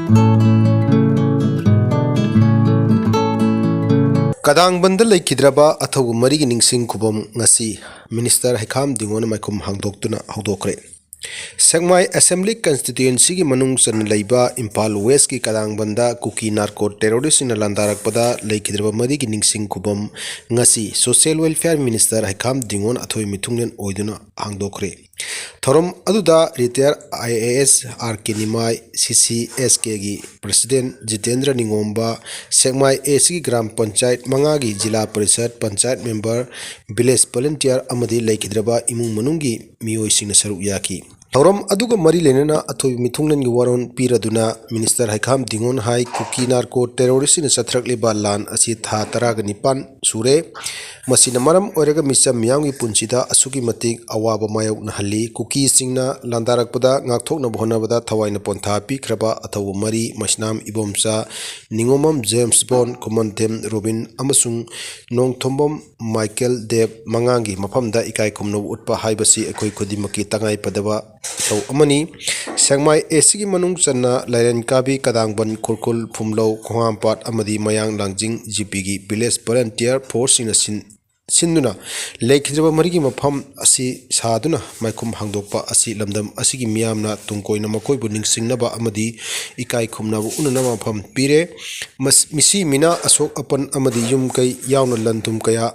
Kadang banda laikidraba athaw marigi ningsing kubam ngasi Minister Haikam Dingona maikum hangdoktuna hawdokre. Sengmai Assembly Constituency ki manung san laiba Impal West ki kadang banda kuki narco terrorist in Nongallakpada laikidraba marigi ningsing kubam ngasi Social Welfare Minister Haikam Dingon athoy mitungnen oiduna hangdokre. Thorom aduda retire IAS RK Nimai CCSK gi President Jitendra Ningomba Sengmai AC Gram Panchayat Mangagi Jila Parishad Panchayat Member Village Volunteer amadi laikidraba imung manungi miyoi singna saruk yaki. Thorom aduga mari lenana athoy mitungnen gi waron piraduna Minister Haikam Dingon hai kuki narco terrorist in sathrak liba lan asi tha taraga nipan sure masina maram oiraga misam miyamgi punchida asugi matik awaba mayok na halli kuki singna landarakpada ngakthokna bhonabada thawaina pontha pikraba athaw mari masnam ibomsa ningomam James Bond Commandem Robin amasung nongthombom Michael Dev mangangi mafamda ikai khumno utpa haibasi ekoi khudimaki tangai padaba taw amani Sengmai AC gi manung channa lairen kabi kadangban kulkul phumlo khwampat amadi mayang langjing GP gi village volunteer force in Sinduna laikidraba marigi mafam asi saduna maikum hangdokpa asi lamdam asigi miyamna tungkoina makoibu ningsingnaba amadi ikai khumnabu unana mafam pire misi mina asok apan amadi yum kai yauna lantum kaya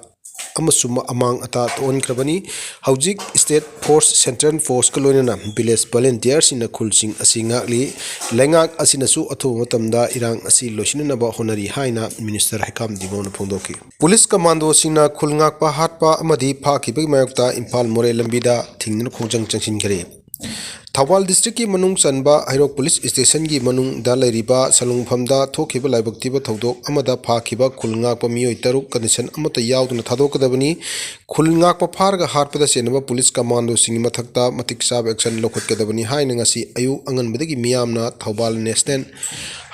amasuma amang ata ton krabani haujik state force central force kaloina village volunteers in khulsing asingakli lengak asinasu athu matamda irang asi losinaba honari haina Minister Haikam Dingon phongdoki police commando singna khulngak pa hatpa amadi phakibagi mayokta Impal More lambida thingna khongjang changsin kare Thawal district ki manung sanba Hairok police station gi manung da lairiba salungphamda thokiba laibaktiba thodok amada phakhiba khulngak pa miyoi taruk condition amata yawduna thadokadabani khulngak pa pharga harpada senaba police commando sing mathakta matik sab action lokhotkadabani haina ngasi ayu anganbadagi miyamna Thawal national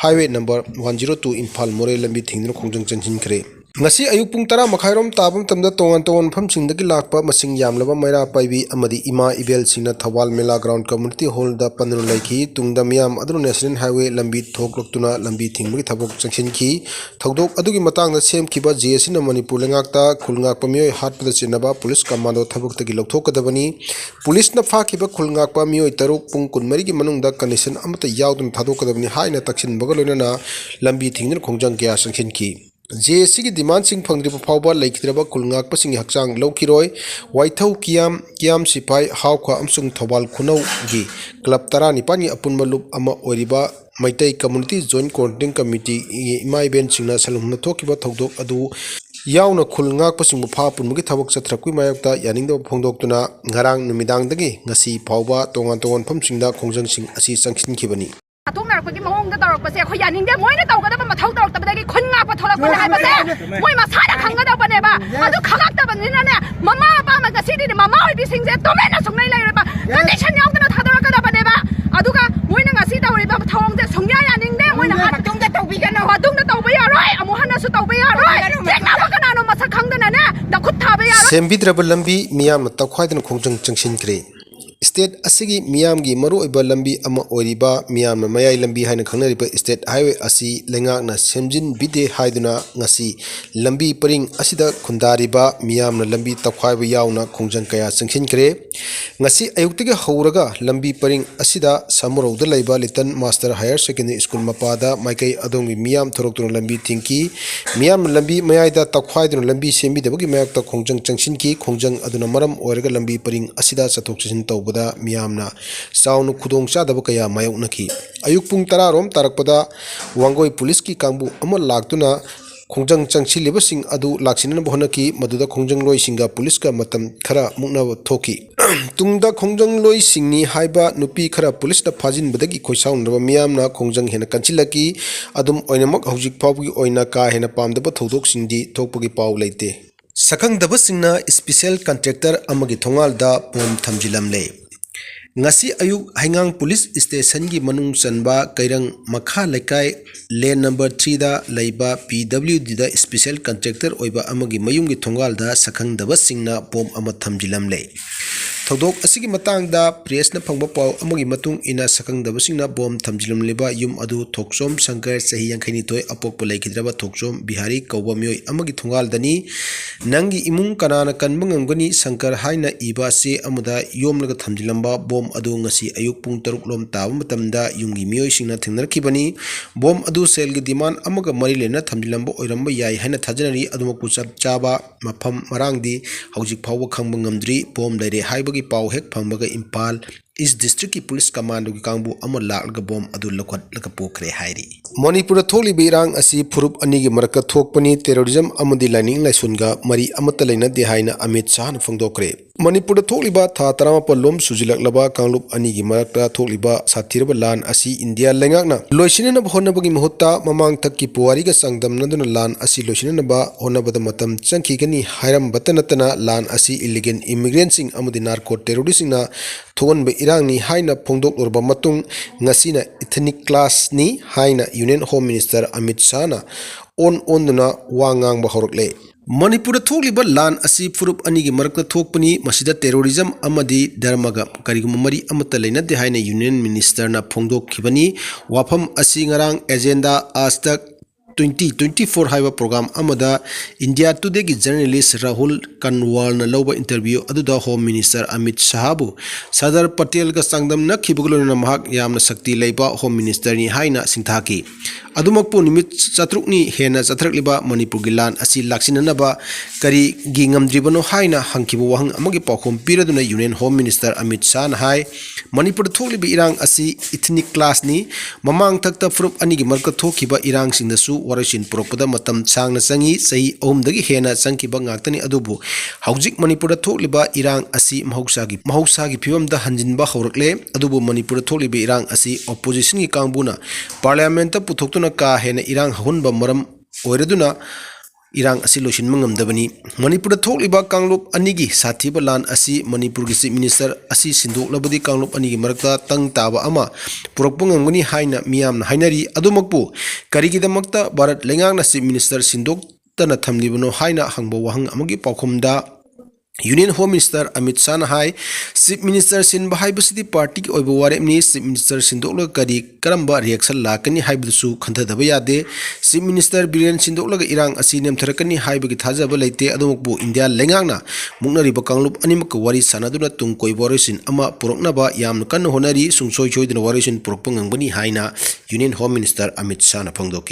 highway number 102 Impal More lambi thingna khongjang chanchin kare ngasi ayuk pung tara makhairom tabam tamda tongan tongan pham singdagi lakpa masing yamlaba maira paibi amadi ima ibel singna Thawal Mela Ground Community Hall da panru laiki tungda miyam adru national highway lambi thokloktuna lambi thingmagi thabok changsinki thodok adugi matangda semkiba JSC na Manipur lengakta khulngakpa miyoi hatpada chenaba police commando thaboktagi lokthokadabani police na phakiba khulngakpa miyoi taruk pung kunmari gi manungda condition amata yawdun thadokadabani haina taksin bagaloina lambi thingna khongjang kya changsinki JSC की demand सिंह फंगद्री फाउबा लेखिद्रबा खुलंगाक पसिंग हक्चांग लौखिरोय वाइथौ कियाम सिपाई हाउखा अमसुंग थौबाल खुनौ गी क्लब तरा निपानी अपुनबा लुप अमा ओरिबा Meitei community joint coordinating committee इमाई बेन सिंगना सलुमना थोकिबा थौदोक अदु यावना खुलंगाक पसिंग फा पुनमगी थबक सत्रकुई मायक्ता यानिंगदो फोंदोक्तुना ngarang numidangnagi ngasi phauba tongan tongan phamsingda khongjangsin asi changsinkhibani Atungarpagi mahongda tawrakpase khoi yaningne moina tawgadaba mathau tawraktabadagi khunngakpa tholakpana haibase moi masada khangadabaneba adu khagaktabanina mama apa ma gasidi mama oibisingje tomena sungnai lairaba condition yawdana thadorakabaneba aduga moina ngasi tawriba thawongje sungya yaningne moina hatungda tawbigana hatungda tawba yaroi amuhana su tawba yaroi teknaba kanano masak khangdana ne dakhut thaba yaroi sembidraba lambi miyam takhwaidana khongjang changsin kre State asigi miyam gi maru iba lambi ama oriba miyam mayai lambi haina khangnariba state highway asi lengak na semjin bide haiduna ngasi lambi paring asida khundariba miyam na lambi takhwaiba yauna khongjang kaya changsin kre ngasi ayuktigi hauraga lambi paring asida samurauda laiba litan master higher secondary school mapada maikai adongi miyam thoroktuna lambi thingki miyam lambi mayaida takhwaiduna lambi sembi debagi mayakta khongjang changsin ki khongjang aduna maram oiraga lambi paring asida chathok chasin taw miyamna saunu khudong chadaba kaya mayoknaki ayuk pung tara rom tarakpada wangoi police ki kangbu amal laktuna khongjang changchiliba sing adu laksinana bhonaki maduda khongjang loi singa police ka matam khara mukna thoki tungda khongjang loi singni haiba nupi khara police na phajin badagi khoisaun raba miyamna khongjang hena kanchilaki adum oinamak hojik phawgi oina ka hena pamdaba thodok singdi thokpagi paw leite sakang daba singna special contractor amagi thongal da pom thamjilam le ngasi ayuk haingang police station gi manung chanba kairang makha lekai lane number 3 da leiba PWD da special contractor oiba amagi mayum gi thongal da sakhang daba singna bom ama thamjilam le thodok asigi matang da press na phangba paw amagi matung ina sakhang daba singna bom thamjilam leba yum adu thoksom shankar sahi yankhani toy apok polai kidraba thoksom bihari kawba myoy amagi thongal dani nangi imung kanana kanbangam shankar haina iba se amuda yomlaga thamjilamba bom adu ngasi ayuk pung taruk lom tawa matamda yungi myoy singna thengnarkhibani bom adu sel gi demand amaga mari lena thamjilamba oiramba yai haina thajanari adumaku chap chaba mafam marangdi hojik phawba khangba ngamdri bom leire haibagi paw hek phangbaga impal East District ki Police Command ki kangbu amar laga bom adu lakhat laka pokre hairi Manipur tholi birang asi phurup ani gi marka thokpani terrorism amadi lining laisunga mari amata leina de haina Amit Shah na phangdokre Manipur tholiba tha tarama palom sujilak laba kanglup ani gi marakta tholiba sathirba lan asi India lengakna loisinena honabagi mahutta mamang thakki puwari ga sangdam naduna lan asi loisinena ba honabada matam changki gani hairam batanatana lan asi illegal immigrants sing amadi narco terrorists na thogon be Erangni haina phongdok lorba matung ngasina ethnic class ni haina Union Home Minister Amit Shah na on duna wangang ba horokle Manipur tholiba lan asi phurup ani gi marakta thokpani masida terrorism amadi dharmaga karigum mari amata leina de haina Union Minister na phongdok khibani wafam asi ngarang agenda astak 2024 haiba program amada India Today ki journalist Rahul Kanwal na loba interview aduda Home Minister Amit Shahabu Sadar Patel ga sangdam na khibugulona mahak yamna sakti leiba Home Minister ni haina singthaki adumakpu nimit chatruk ni hena chathrakliba Manipur gi lan asi laksinanaba kari gi ngamdribano haina hangkibu wahang amagi pakhom piraduna Union Home Minister Amit Shah na hai Manipur tholibi irang asi ethnic class ni mamang thakta phurup ani gi marka thokhiba irang singdasu warashin propada matam sangna sangi sahi ohumdagi hena sangkiba ngaktani adubu haujik Manipur tholiba irang asi mahausa gi phibamda hanjinba haurakle adubu Manipur tholiba irang asi opposition gi kangbuna parliament ta puthoktu ka hena irang hunba maram oiraduna irang asi losin mangamdabani Manipur tholiba Kanglup anigi sathiba lan asi Manipur gi Chief Minister asi sindok labadi Kanglup anigi marakta tang taba ama purakpangangani haina miyamna hainari adumakpu karigidamakta Bharat lengangna Chief Minister sindok tana thamlibano haina hangba wahang amagi paukhomda Union Home Minister Amit Shah na hai Chief Minister Sin Bahai Party ki oiba waremni Chief Minister Sindokla kari karamba reaction lakani haibusu khanthadaba yade Chief Minister Biren Sindokla ga irang asi nemtharakani haibagi thajaba leite adumukbu India lengangna muknari ba Kanglup animak wari sanaduna tung koiboresin ama puroknaba yamna kan honari sungsoi choidina warisin purokpangangbani haina Union Home Minister Amit Shah na phangdoki